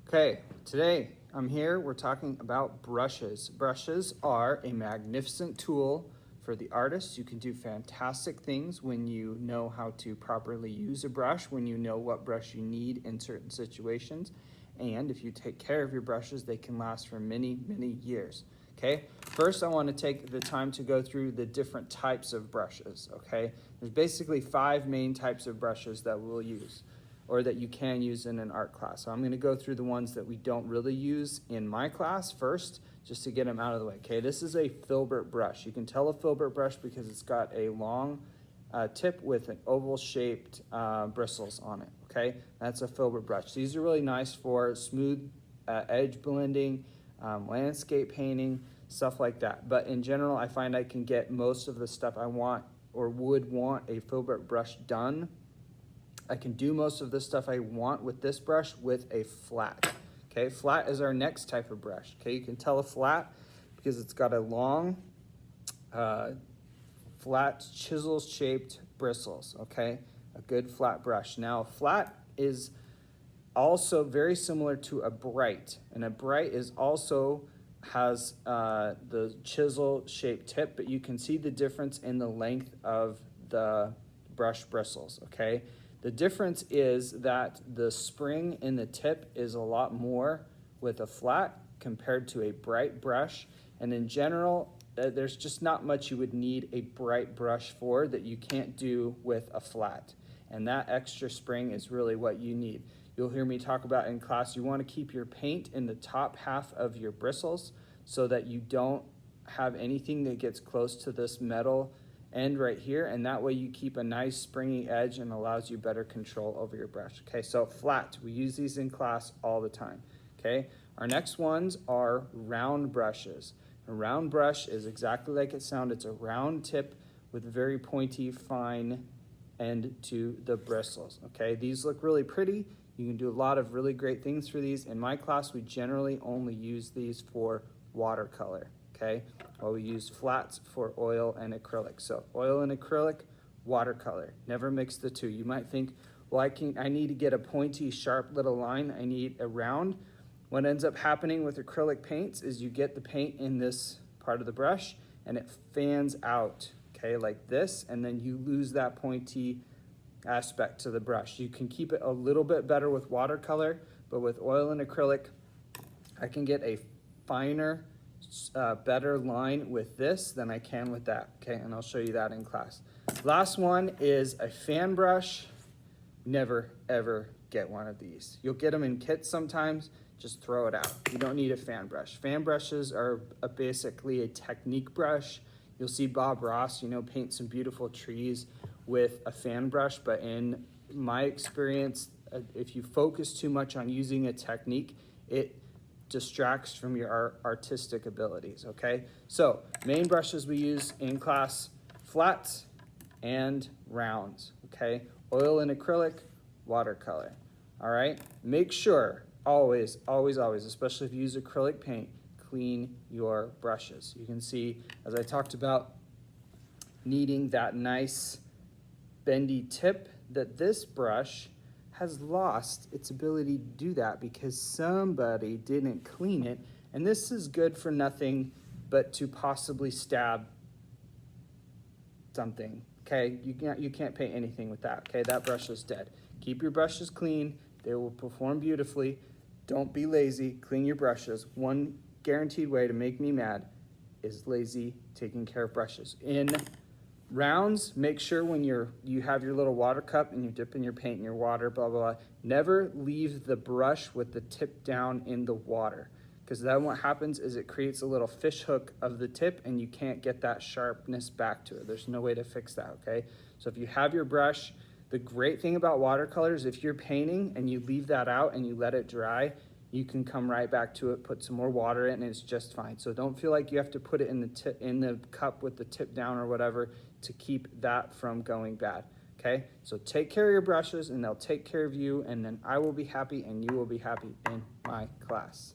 Okay, today we're talking about brushes. Brushes are a magnificent tool for the artist. You can do fantastic things when you know how to properly use a brush, when you know what brush you need in certain situations. And if you take care of your brushes, they can last for many, many years. Okay, first I want to take the time to go through the different types of brushes. Okay, there's basically 5 main types of brushes that we'll use, or that you can use in an art class. So I'm going to go through the ones that we don't really use in my class first, just to get them out of the way. Okay, this is a filbert brush. You can tell a filbert brush because it's got a long tip with an oval-shaped bristles on it. Okay, that's a filbert brush. These are really nice for smooth edge blending, landscape painting, stuff like that. But in general, I find I can get most of the stuff I want or would want a filbert brush done. I can do most of the stuff I want with this brush with a flat. Okay, flat is our next type of brush. Okay, you can tell a flat because it's got a long, flat chisel-shaped bristles. Okay, a good flat brush. Now, a flat is also very similar to a bright, and a bright is also has the chisel-shaped tip, but you can see the difference in the length of the brush bristles. Okay. The difference is that the spring in the tip is a lot more with a flat compared to a bright brush. And in general, there's just not much you would need a bright brush for that you can't do with a flat. And that extra spring is really what you need. You'll hear me talk about in class, you want to keep your paint in the top half of your bristles so that you don't have anything that gets close to this metal end right here, and that way you keep a nice springy edge and allows you better control over your brush. Okay, so flat, we use these in class all the time. Okay, our next ones are round brushes. A round brush is exactly like it sounds. It's a round tip with very pointy, fine end to the bristles. Okay, these look really pretty. You can do a lot of really great things for these. In my class, we generally only use these for watercolor. Okay, well, we use flats for oil and acrylic. So oil and acrylic, watercolor. Never mix the two. You might think, well, I need to get a pointy, sharp little line. I need a round. What ends up happening with acrylic paints is you get the paint in this part of the brush and it fans out, okay, like this, and then you lose that pointy aspect to the brush. You can keep it a little bit better with watercolor, but with oil and acrylic, I can get a finer, better line with this than I can with that. Okay, and I'll show you that in class. Last one is a fan brush. Never ever get one of these. You'll get them in kits sometimes, just throw it out. You don't need a fan brush. Fan brushes are basically a technique brush. You'll see Bob Ross, paint some beautiful trees with a fan brush, but in my experience, if you focus too much on using a technique, it distracts from your artistic abilities. Okay, so main brushes we use in class: flats and rounds. Okay, oil and acrylic, watercolor. All right, make sure always, especially if you use acrylic paint, clean your brushes. You can see, as I talked about, needing that nice bendy tip, that this brush has lost its ability to do that because somebody didn't clean it. And this is good for nothing but to possibly stab something. Okay, you can't paint anything with that. Okay, that brush is dead. Keep your brushes clean. They will perform beautifully. Don't be lazy. Clean your brushes. One guaranteed way to make me mad is lazy taking care of brushes. In rounds, make sure when you have your little water cup and you're dipping your paint in your water, blah, blah, blah, never leave the brush with the tip down in the water, because then what happens is it creates a little fish hook of the tip and you can't get that sharpness back to it. There's no way to fix that, okay? So if you have your brush, the great thing about watercolors, if you're painting and you leave that out and you let it dry, you can come right back to it, put some more water in, and it's just fine. So don't feel like you have to put it in the cup with the tip down or whatever to keep that from going bad. Okay, so take care of your brushes and they'll take care of you, and then I will be happy and you will be happy in my class.